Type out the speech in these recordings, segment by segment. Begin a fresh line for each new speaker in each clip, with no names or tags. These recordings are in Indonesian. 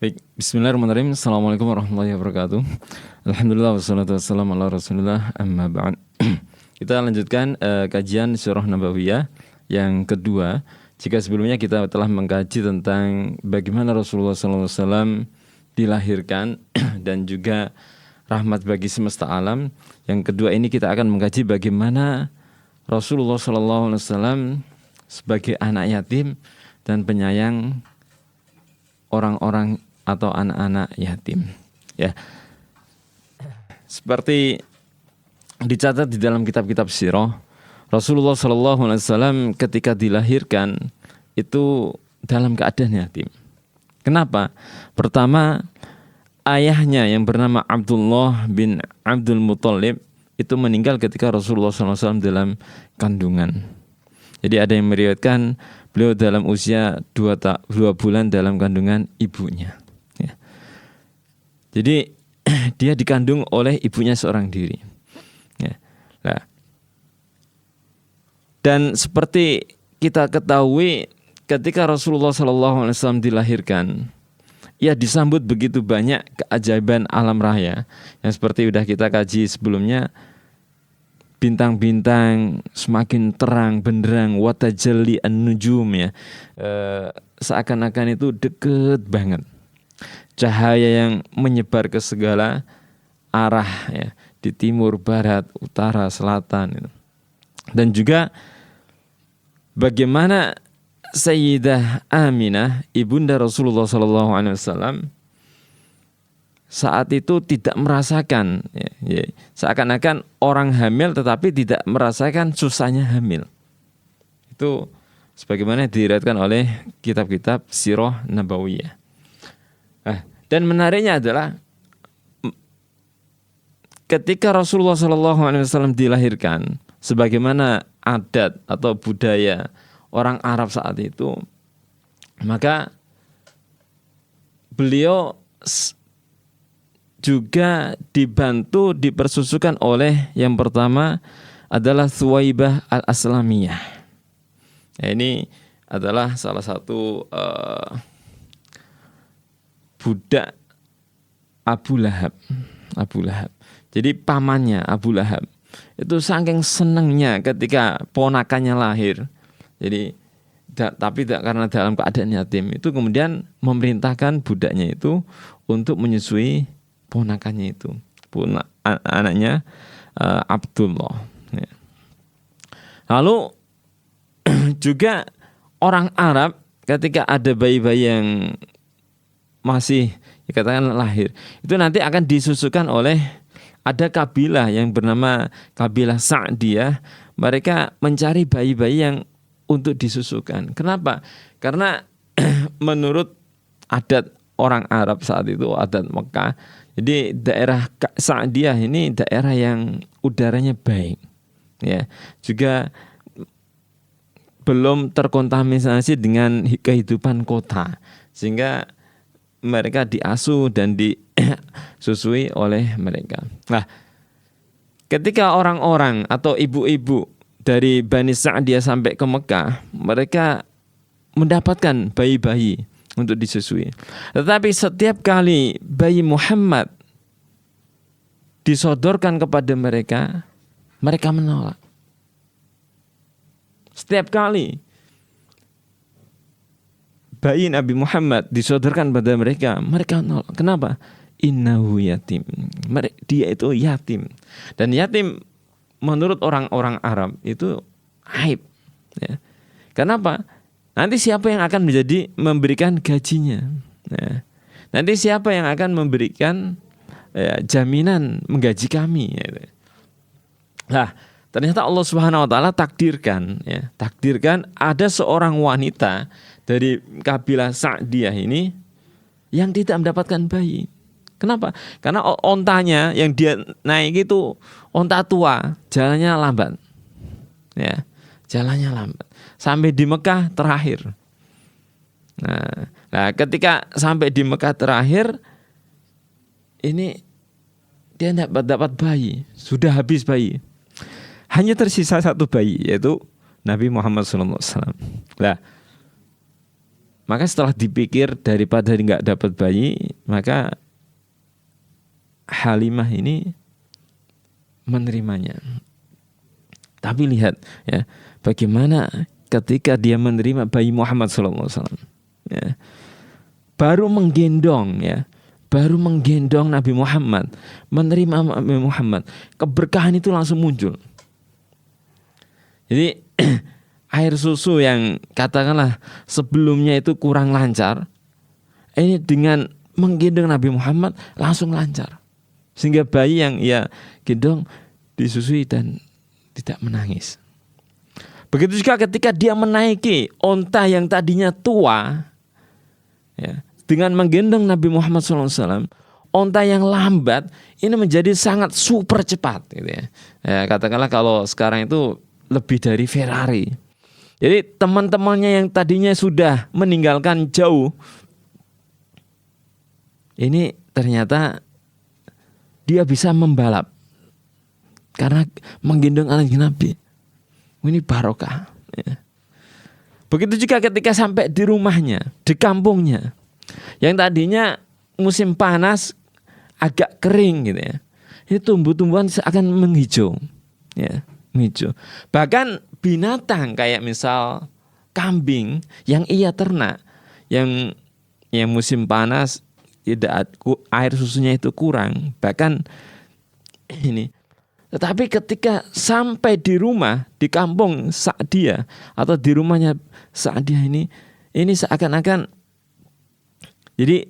Baik, bismillahirrahmanirrahim. Assalamualaikum warahmatullahi wabarakatuh. Alhamdulillah wassalatu wassalamu ala rasulillah amma ba'd. Kita lanjutkan kajian Sirah Nabawiyah yang kedua. Jika sebelumnya kita telah mengkaji tentang bagaimana Rasulullah SAW dilahirkan dan juga rahmat bagi semesta alam. Yang kedua ini kita akan mengkaji bagaimana Rasulullah SAW sebagai anak yatim dan penyayang orang-orang atau anak-anak yatim. Ya, seperti dicatat di dalam kitab-kitab sirah, Rasulullah SAW ketika dilahirkan itu dalam keadaan yatim. Kenapa? Pertama, ayahnya yang bernama Abdullah bin Abdul Muthalib itu meninggal ketika Rasulullah SAW dalam kandungan. Jadi ada yang meriwayatkan beliau dalam usia 2 bulan dalam kandungan ibunya. Ya. Jadi dia dikandung oleh ibunya seorang diri. Ya. Nah. Dan seperti kita ketahui, ketika Rasulullah SAW dilahirkan, ia disambut begitu banyak keajaiban alam raya yang seperti sudah kita kaji sebelumnya. Bintang-bintang semakin terang benderang, watajalli an-nujum, ya. Seakan-akan itu dekat banget. Cahaya yang menyebar ke segala arah, ya, di timur, barat, utara, selatan. Gitu. Dan juga bagaimana Sayyidah Aminah, ibunda Rasulullah SAW, saat itu tidak merasakan, ya, seakan-akan orang hamil tetapi tidak merasakan susahnya hamil. Itu sebagaimana diriwayatkan oleh kitab-kitab Sirah Nabawiyah. Dan menariknya adalah ketika Rasulullah SAW dilahirkan, sebagaimana adat atau budaya orang Arab saat itu, maka beliau juga dibantu, dipersusukan oleh yang pertama adalah Thuwaibah al-Aslamiyah. Ya, ini adalah salah satu budak Abu Lahab. Jadi pamannya Abu Lahab itu saking senangnya ketika ponakannya lahir. Jadi tapi tidak karena dalam keadaan yatim, itu kemudian memerintahkan budaknya itu untuk menyusui ponakannya itu, anaknya Abdullah. Ya. Lalu juga orang Arab ketika ada bayi-bayi yang masih dikatakan lahir, itu nanti akan disusukan oleh ada kabilah yang bernama kabilah Sa'diyah. Mereka mencari bayi-bayi yang untuk disusukan. Kenapa? Karena menurut adat orang Arab saat itu, adat Mekah, jadi daerah Sa'diyah ini daerah yang udaranya baik, ya, juga belum terkontaminasi dengan kehidupan kota, sehingga mereka diasuh dan disusui oleh mereka. Nah, ketika orang-orang atau ibu-ibu dari Bani Sa'diyah sampai ke Mekah, mereka mendapatkan bayi-bayi untuk disusui. Tetapi setiap kali bayi Muhammad disodorkan kepada mereka, mereka menolak. Setiap kali bayi Nabi Muhammad disodorkan pada mereka, mereka menolak. Kenapa? Innahu yatim. Dia itu yatim. Dan yatim menurut orang-orang Arab itu aib. Ya. Kenapa? Nanti siapa yang akan memberikan gajinya? Ya. Nanti siapa yang akan memberikan jaminan menggaji kami? Ya. Nah, ternyata Allah Subhanahu Wa Taala takdirkan ada seorang wanita dari kabilah Sa'diyah ini yang tidak mendapatkan bayi. Kenapa? Karena ontanya yang dia naik itu onta tua, jalannya lambat. Ya, jalannya lambat. Sampai di Mekah terakhir. Nah, ketika sampai di Mekah terakhir, ini dia tidak dapat bayi, sudah habis bayi. Hanya tersisa satu bayi, yaitu Nabi Muhammad SAW. Nah, Maka setelah dipikir daripada nggak dapat bayi, maka Halimah ini menerimanya. Tapi lihat ya, bagaimana ketika dia menerima bayi Muhammad SAW, ya, baru menggendong Nabi Muhammad, menerima Nabi Muhammad, keberkahan itu langsung muncul. Jadi air susu yang katakanlah sebelumnya itu kurang lancar, ini dengan menggendong Nabi Muhammad langsung lancar. Sehingga bayi yang ia gendong disusui dan tidak menangis. Begitu juga ketika dia menaiki onta yang tadinya tua, ya, dengan menggendong Nabi Muhammad SAW, onta yang lambat ini menjadi sangat super cepat, gitu ya. Ya, katakanlah kalau sekarang itu lebih dari Ferrari. Jadi teman-temannya yang tadinya sudah meninggalkan jauh, ini ternyata dia bisa membalap karena menggendong anak Nabi. Ini barokah. Ya. Begitu juga ketika sampai di rumahnya, di kampungnya, yang tadinya musim panas agak kering, gitu ya. Ini tumbuh-tumbuhan akan menghijau, ya, menghijau. Bahkan binatang kayak misal kambing yang ia ternak, yang musim panas tidak air susunya itu kurang, bahkan ini. Tetapi ketika sampai di rumah, di kampung Sa'diyah atau di rumahnya Sa'diyah ini seakan-akan jadi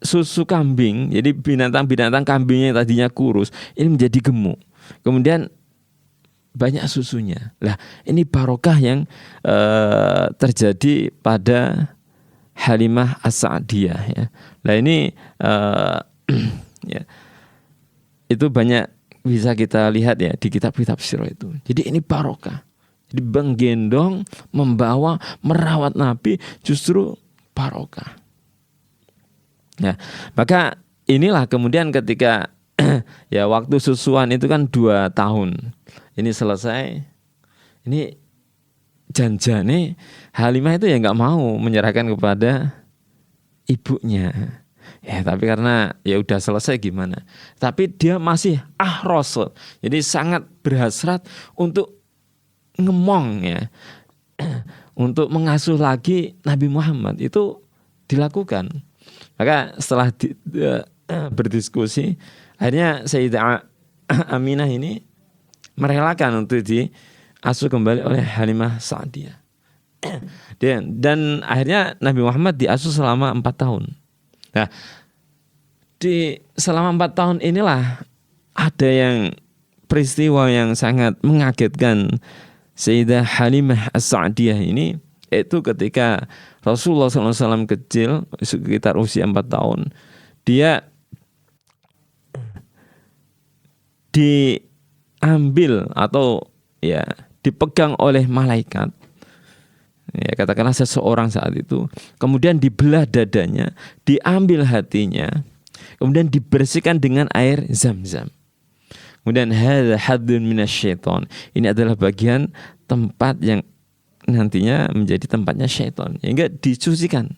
susu kambing, jadi binatang-binatang kambingnya yang tadinya kurus ini menjadi gemuk. Kemudian banyak susunya. Lah, ini barokah yang terjadi pada Halimah As-Sa'diyah, ya. Nah ini ya, itu banyak bisa kita lihat ya di kitab-kitab sirah itu. Jadi ini barokah. Jadi menggendong, membawa, merawat Nabi justru barokah. Ya, maka inilah kemudian ketika ya waktu susuan itu kan 2 tahun. Ini selesai. Ini janjane Halimah itu ya nggak mau menyerahkan kepada ibunya. Ya, tapi karena ya udah selesai gimana. Tapi dia masih ahros. Jadi sangat berhasrat untuk ngemong, ya. Untuk mengasuh lagi Nabi Muhammad itu dilakukan. Maka setelah berdiskusi, akhirnya Sayyidah Aminah ini merelakan untuk diasuh kembali oleh Halimah Sa'diyah. Dan akhirnya Nabi Muhammad diasuh selama 4 tahun. Nah, selama 4 tahun inilah ada yang peristiwa yang sangat mengagetkan Sayyidah Halimah As-Sa'diyah ini, yaitu ketika Rasulullah SAW kecil, sekitar usia 4 tahun, dia diambil atau ya dipegang oleh malaikat. Ya, katakanlah seseorang saat itu, kemudian dibelah dadanya, diambil hatinya, kemudian dibersihkan dengan air Zam-Zam. Kemudian hadza haddun minasyaiton. Ini adalah bagian tempat yang nantinya menjadi tempatnya syaitan, sehingga disucikan.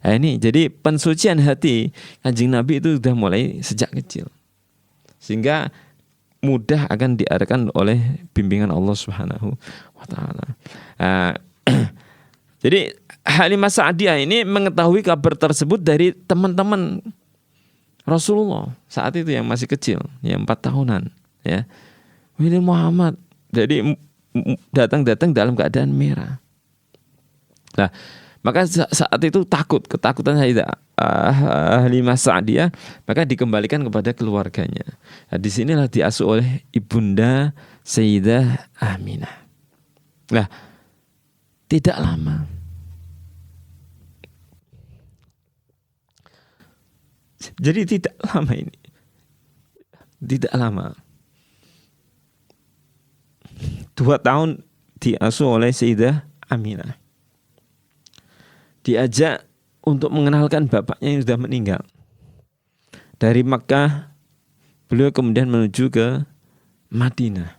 Nah, ini jadi pensucian hati Kanjeng Nabi itu sudah mulai sejak kecil, sehingga mudah akan diarahkan oleh bimbingan Allah Subhanahu wa taala. Jadi Halimah Sa'diyah ini mengetahui kabar tersebut dari teman-teman Rasulullah saat itu yang masih kecil, yang 4 tahunan, ya. Ini Muhammad jadi datang dalam keadaan merah. Nah, maka saat itu ketakutan Halimah Sa'diyah, maka dikembalikan kepada keluarganya. Nah, disinilah diasuh oleh ibunda Sayyidah Aminah. Nah, tidak lama. Jadi tidak lama ini. Tidak lama. 2 tahun diasuh oleh Sayyidah Aminah. Diajak untuk mengenalkan bapaknya yang sudah meninggal. Dari Makkah, beliau kemudian menuju ke Madinah.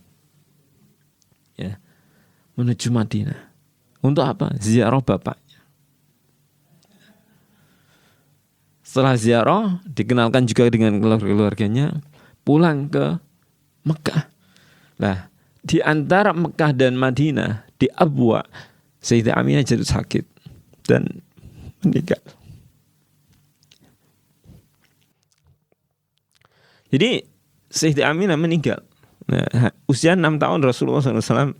Ya, menuju Madinah. Untuk apa? Ziarah bapaknya. Setelah ziarah, dikenalkan juga dengan keluarganya, pulang ke Mekah. Nah, di antara Mekah dan Madinah, di Abwa, Sayyidah Aminah jatuh sakit dan meninggal. Jadi Sayyidah Aminah meninggal. Nah, usia 6 tahun Rasulullah SAW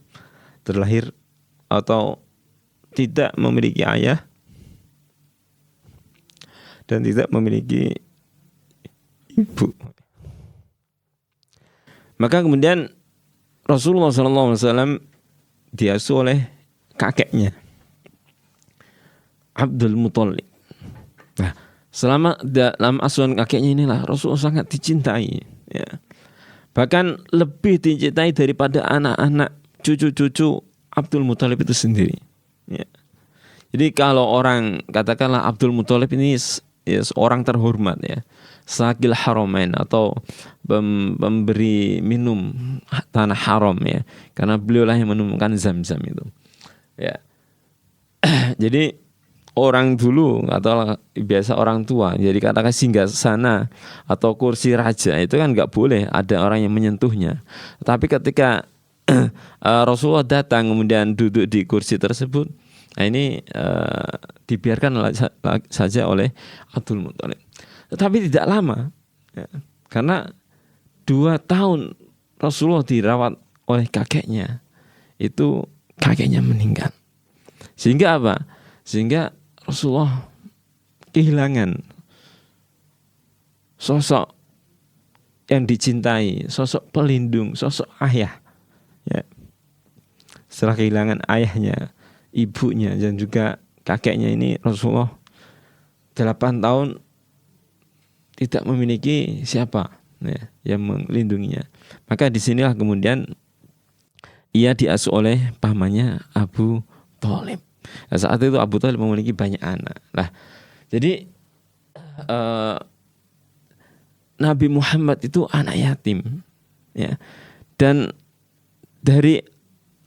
terlahir atau tidak memiliki ayah dan tidak memiliki ibu. Maka kemudian Rasulullah SAW diasuh oleh kakeknya Abdul Muthalib. Nah, selama dalam asuhan kakeknya inilah Rasulullah sangat dicintai, ya. Bahkan lebih dicintai daripada anak-anak cucu-cucu Abdul Muthalib itu sendiri, ya. Jadi kalau orang katakanlah Abdul Muthalib ini seorang terhormat, ya, Sakil Haramain atau pemberi minum tanah haram, ya, karena beliaulah yang menemukan Zam-Zam itu, ya. Jadi orang dulu atau biasa orang tua, jadi katakan singgasana atau kursi raja itu kan nggak boleh ada orang yang menyentuhnya. Tapi ketika Rasulullah datang kemudian duduk di kursi tersebut, nah ini dibiarkan saja oleh Abdul Muthalib. Tetapi tidak lama, ya, karena 2 tahun Rasulullah dirawat oleh kakeknya, itu kakeknya meninggal. Sehingga apa? Sehingga Rasulullah kehilangan sosok yang dicintai, sosok pelindung, sosok ayah, ya. Setelah kehilangan ayahnya, ibunya dan juga kakeknya ini, Rasulullah 8 tahun tidak memiliki siapa, ya, yang melindunginya. Maka disinilah kemudian ia diasuh oleh pamannya Abu Thalib. Nah, saat itu Abu Thalib memiliki banyak anak. Nah, jadi Nabi Muhammad itu anak yatim, ya, dan dari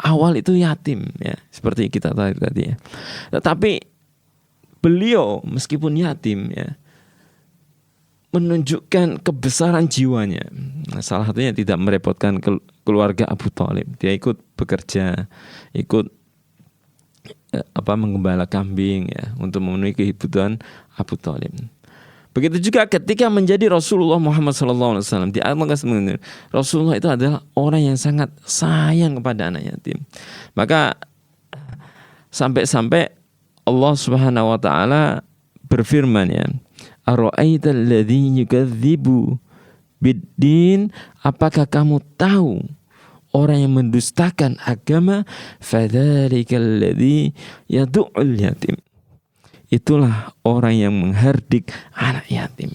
awal itu yatim, ya, seperti kita tahu tadi, ya. Tetapi beliau meskipun yatim, ya, menunjukkan kebesaran jiwanya. Nah, salah satunya tidak merepotkan keluarga Abu Thalib. Dia ikut bekerja, ikut menggembala kambing, ya, untuk memenuhi kebutuhan Abu Thalib. Begitu juga ketika menjadi Rasulullah Muhammad SAW, di ayat Rasulullah itu adalah orang yang sangat sayang kepada anak yatim. Maka sampai-sampai Allah Subhanahu wa taala berfirman, ya, Ara'aital ladzi yukadzibu biddin, apakah kamu tahu orang yang mendustakan agama? Fadzalikal ladzi yad'ul yatim, itulah orang yang menghardik anak yatim.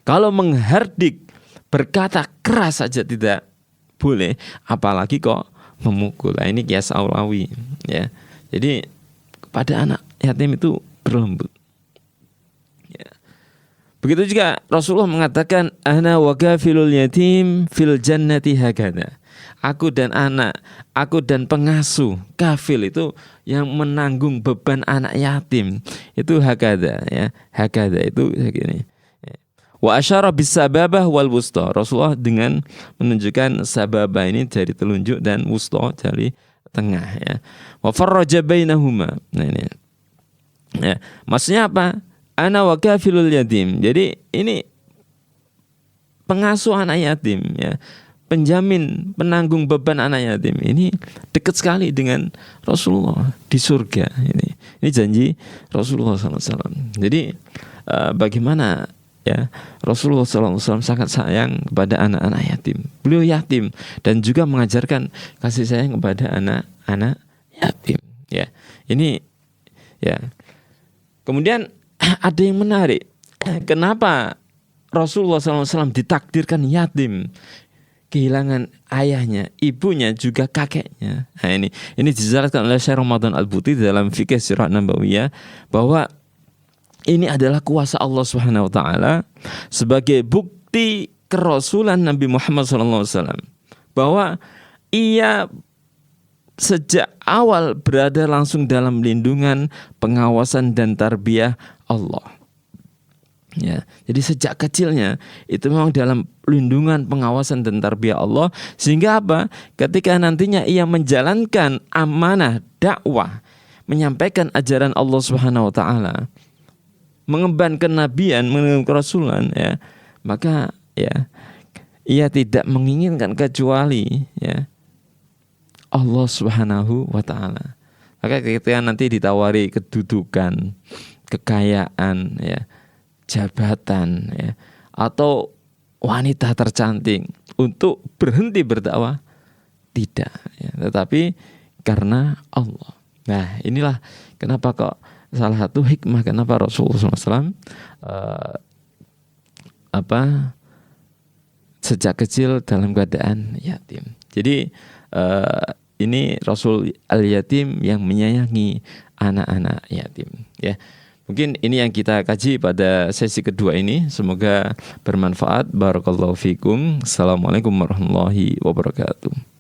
Kalau menghardik, berkata keras saja tidak boleh, apalagi kok memukul. Nah, ini kias aulawi, ya. Jadi kepada anak yatim itu berlembut, ya. Begitu juga Rasulullah mengatakan, ana wa kafilul yatim fil jannati hakada. Aku dan anak, aku dan pengasuh, kafil itu yang menanggung beban anak yatim, itu hakada, ya. Hakada itu begini. Wa asyara bis sababah wal wusta. Rasulullah dengan menunjukkan sababah ini jari telunjuk dan wusta jari tengah, ya. Wa farraja bainahuma. Nah ini, ya, maksudnya apa? Ana wa kafilul yatim. Jadi ini pengasuh anak yatim, ya, penjamin, penanggung beban anak yatim, ini dekat sekali dengan Rasulullah di surga. Ini janji Rasulullah SAW. Jadi bagaimana, ya, Rasulullah SAW sangat sayang kepada anak-anak yatim. Beliau yatim dan juga mengajarkan kasih sayang kepada anak-anak yatim, ya. Ini, ya. Kemudian ada yang menarik. Kenapa Rasulullah SAW ditakdirkan yatim, kehilangan ayahnya, ibunya, juga kakeknya? Nah, ini dijelaskan oleh Syekh Ramadan Al-Buti dalam Fikih Sirah Nabawiyah bahwa ini adalah kuasa Allah Subhanahu wa taala sebagai bukti kerasulan Nabi Muhammad SAW, bahwa ia sejak awal berada langsung dalam lindungan, pengawasan dan tarbiyah Allah. Ya, jadi sejak kecilnya itu memang dalam lindungan, pengawasan dan tarbiyah Allah, sehingga apa? Ketika nantinya ia menjalankan amanah dakwah, menyampaikan ajaran Allah Subhanahu wa taala, mengemban kenabian, mengemban kerasulan, ya, maka ya ia tidak menginginkan kecuali ya Allah Subhanahu wa taala. Maka ketika nanti ditawari kedudukan, kekayaan, ya, jabatan, ya, atau wanita tercantik untuk berhenti berdakwah, tidak, ya, tetapi karena Allah. Nah, inilah kenapa kok salah satu hikmah kenapa Rasulullah SAW sejak kecil dalam keadaan yatim. Jadi ini Rasul al-Yatim yang menyayangi anak-anak yatim, ya. Mungkin ini yang kita kaji pada sesi kedua ini. Semoga bermanfaat. Barakallahu fikum. Assalamualaikum warahmatullahi wabarakatuh.